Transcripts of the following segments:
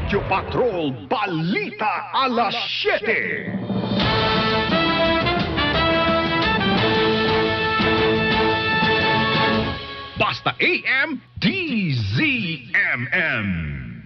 Radyo Patrol Balita alas 7. Basta AM, DZMM.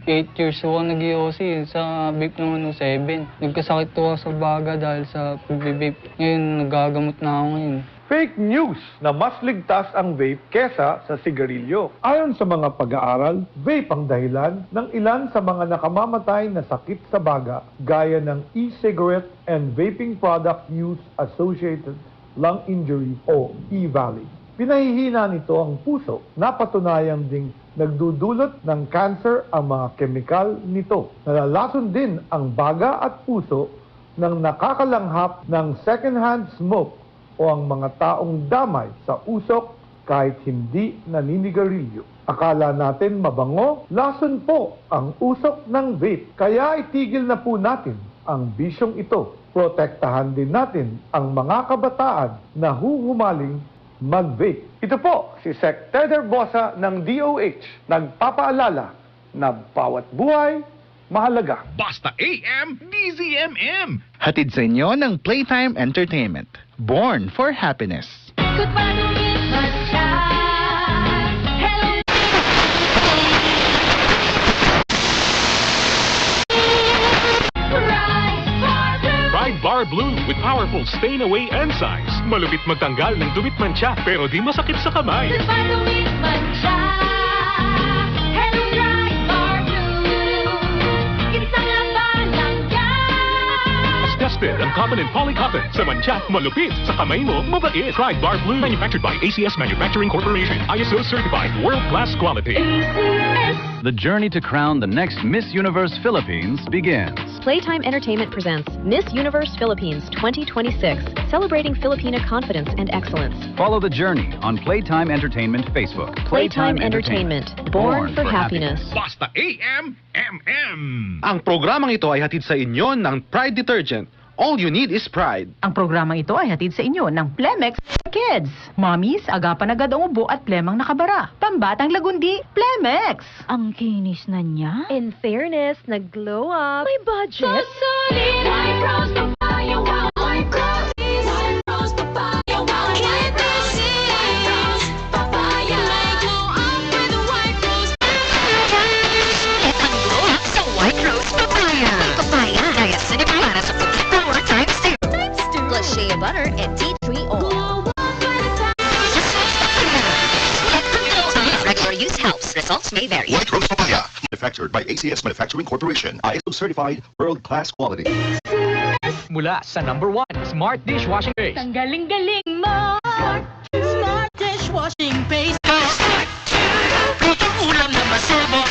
8 years ako nag-IOC, sa vape naman ng 7. Nagkasakit ko sa baga dahil sa pag-vape. Ngayon, nagagamot na ako ngayon. Fake news na mas ligtas ang vape kesa sa sigarilyo. Ayon sa mga pag-aaral, vape ang dahilan ng ilan sa mga nakamamatay na sakit sa baga gaya ng e-cigarette and vaping product use associated lung injury o EVALI. Pinahihina nito ang puso, napatunayang ding nagdudulot ng cancer ang mga kemikal nito. Nalalason din ang baga at puso ng nakakalanghap ng second-hand smoke o ang mga taong damay sa usok kahit hindi naninigarilyo. Akala natin mabango, lason po ang usok ng vape. Kaya itigil na po natin ang bisyong ito. Protektahan din natin ang mga kabataan na huhumaling mag-vape. Ito po si Sec. Teder Bosa ng DOH, nagpapaalala na bawat buhay mahalaga. Basta AM, DZMM. Hatid sa inyo ng Playtime Entertainment. Born for happiness. Pride Bar Blue with powerful stain-away enzymes. Malupit magtanggal ng dumit mancha pero di masakit sa kamay. As tested and common in polycotton. Sa mancha, malupit. Sa kamay mo, mabait. Pride Bar Blue. Manufactured by ACS Manufacturing Corporation. ISO certified. World-class quality. The journey to crown the next Miss Universe Philippines begins. Playtime Entertainment presents Miss Universe Philippines 2026, celebrating Filipina confidence and excellence. Follow the journey on Playtime Entertainment Facebook. Playtime Entertainment, born for happiness. Basta AM, MM. Ang programang ito ay hatid sa inyo ng Pride Detergent. All you need is pride. Ang programang ito ay hatid sa inyo ng Plemex Kids. Mommies, agapan agad ang ubo at plemang nakabara. Pambatang lagundi, Plemex. Ang kinis na niya. In fairness, nag-glow up. May budget. Shea butter and tea tree oil. Regular use helps. Results may vary. White Rose Papaya. Manufactured by ACS Manufacturing Corporation. ISO certified. World-class quality. Mula sa number 1, Smart Dishwashing Paste. Ang galing-galing mo. Smart Dishwashing Paste. Prutong ulam na masarap.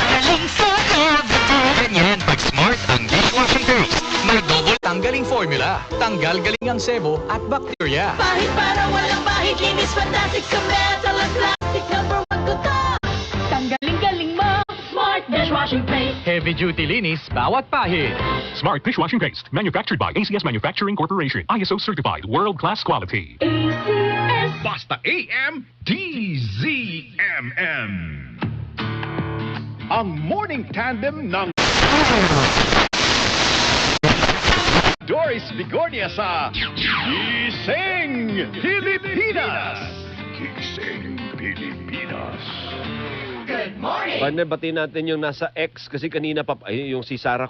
Galing for everything. Ganyan pag Smart ang dishwashing paste. May double tanggaling formula. Tanggal-galing ang sebo at bakterya. Pahit para walang pahit. Linis fantastic sa metal at plastic. Number 1 ko to. Tanggaling-galing mo. Smart Dishwashing Paste. Heavy duty linis, bawat pahit. Smart Dishwashing Paste. Manufactured by ACS Manufacturing Corporation. ISO certified. World-class quality. ACS. Basta AM, DZMM. Ang morning tandem ng Doris Bigornia sa Gising Pilipinas. Gising Pilipinas. Good morning! Batiin natin yung nasa X kasi kanina pa, yung si Sarah